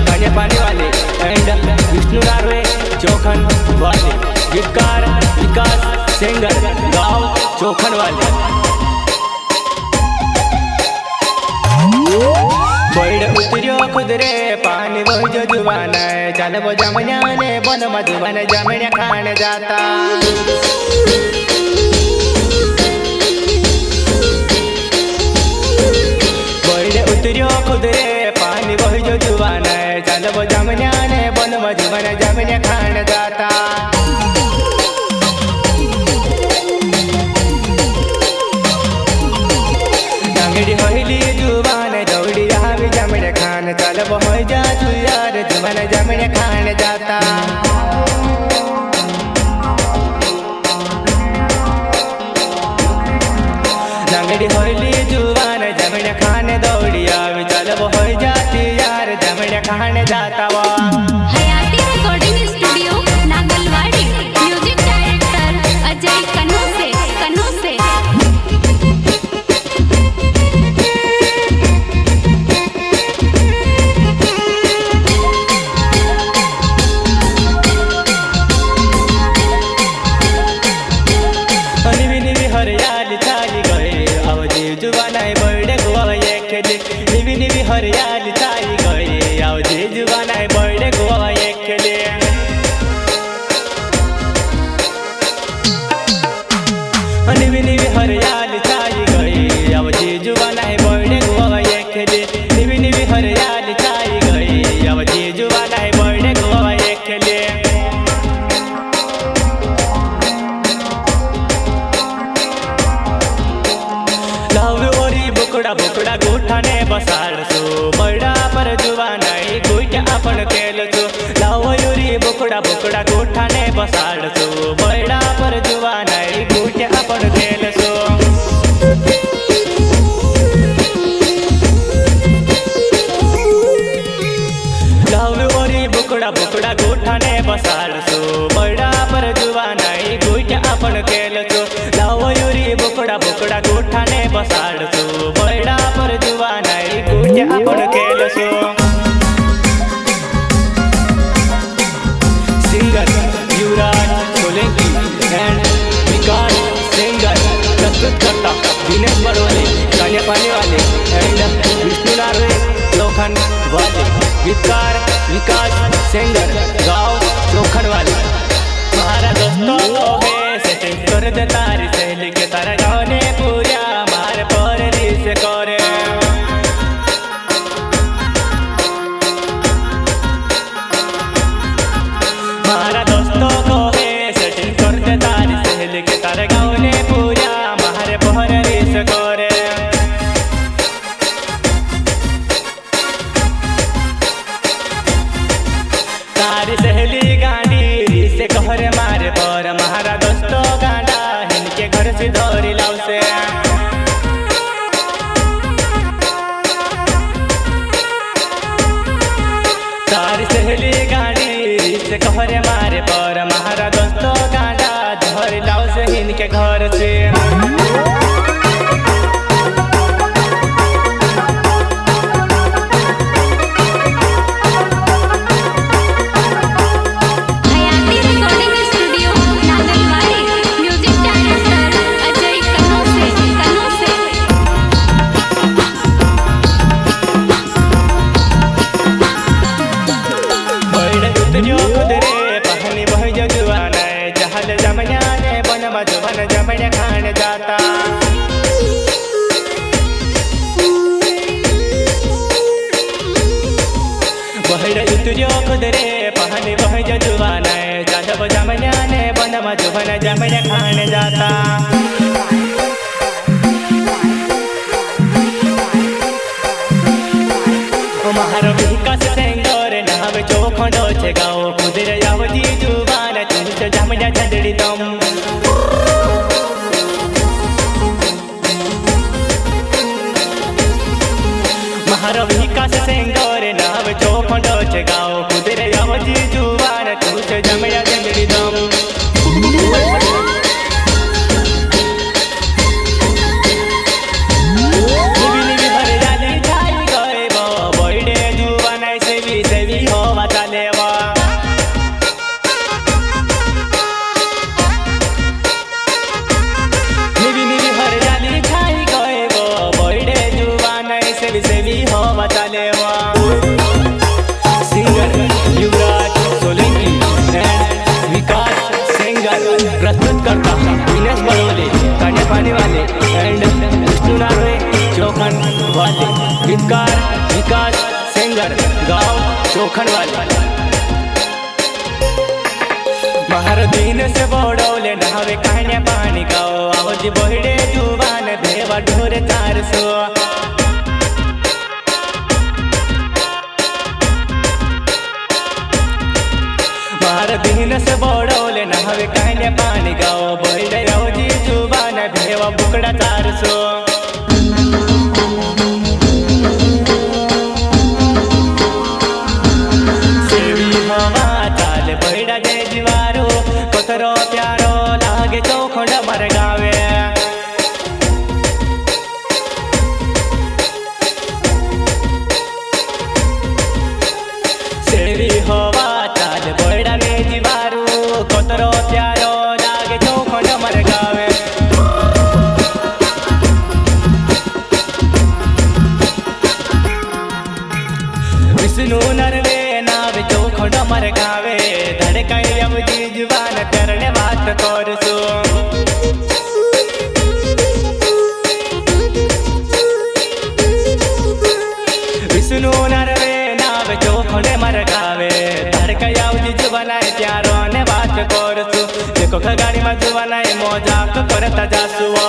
खाने पानी वाले एंड विष्णु नार्वे चौखन वाले। गीतकार विकास सिंगर गाँव चौखन वाले। बड़ उतरियो खुदरे पानी वही जो जुबान है चल वो जमने बन मधुबन जमने खाने जाता। उतरियो खुदरे पानी वही जो जुबान है चल वो जमने बन मधुबन जमने खाने जाता। डंगड़ी होली जुबान दौड़ी आवी जमने खाने चल वो हो जा तू यार जुबान जमने खाने जाता। डंगड़ी होली जुबान जमने खाने दौड़ी आवी चल वो हो जाती यार जमने खाने जाता। वो हयाती recording studio Nagalwadi. Music director Ajay कनोसे। हरियाली छाई गए अब जी जुबान बड़े गोवा ये खेले। निवी हरियाली छाई गए अब जी जुबान बड़े गोवा ये खेले। निवी हरियाली छाई गए अब जी जुबान बड़े गोवा ये खेले। निवी हरियाली छाई गए अब जी जुबान बड़े गोवा ये खेले। बुकड़ा बुकड़ा गोठाने बसाड़ सो बड़ा पर जुबान गोइट अपन खेल छो। लावयूरी बुकड़ा बुकड़ा गोठाने बसाड़ सो बड़ा पर जुबान गोइट अपन खेल छो। लावयूरी बुकड़ा बुकड़ा गोठाने बसाड़ सो बड़ा पर जुबान गोइट अपन खेल छो। लावयूरी बुकड़ा बुकड़ा गोठाने बसाड़ सो बड़ा पर जुबान गोइट अपन खेल छो। Singer Yuvraj Solanki and Vikas singer प्रस्तुत करता दिनेश बड़ोले खाने पानी वाले एंड विष्णु नार्वे चौखन वाले। गीतकार विकास सिंगर गाँव चौखन वाले। तुम्हारा दोस्तों तो है सेटिंग कर दे तारी सहेली के तारा गाने पूरा मार पर रिस करे। मारा दोस्तों को है सेटिंग कर दे तारी सहेली के तारा गाने पूरा मार पर रिस करे। तारी सहेली गाड़ी रिस कहरे मारे पर महारा दोस्तों गांडा इनके घर से धोरी लाव से। तारी सहेली गाड़ी रिस कहरे मारे पर महारा दोस्तों गांडा धोरी लाव से इनके घर से। खुदरे पहनी वही जो जुबान जहल जमने बन मधुबन जमने खाने जाता। बहड़ उतरियो खुदरे पहनी वही जो जुबान जहल जमने बन मधुबन जमने खाने जाता। महारो विकास सिंगर नाव चौखंडो छे गाँव खुदरे आवती जुबान तुझे जमने झंडड़ी दम। महारो विकास सिंगर नाव चौखंडो छे गाँव खुदरे आवती जुबान तुझे जमने झंडड़ी दम। निवी हरियाली छाई गए बड़े जुबान से भी चोखन वाले महर दिन से बोडवले नहावे कहाण्या पाणी गाव आवजी बहिडे जुवान देवा ढोरे 400 महर दिन से बोडवले नहावे कहाण्या पाणी गाव बहिडे आवजी जुवान देवा बुकडा 400 कतरो प्यारो लागे चौखंड मर गावे सेवी होवा चाल बड़ा ने जीवारू कतरो प्यारो लागे चौखंड मर गावे विष्णु नरवे नावे चौखंड मर गावे धड़काई अवजी जुबान करने बात करसो विष्णु नरवे नाव चौखंड मर गावे धड़काई अवजी जुबान प्यारो ने बात करसो देखो खगाड़ी में जुबान मजाक करता जासुआ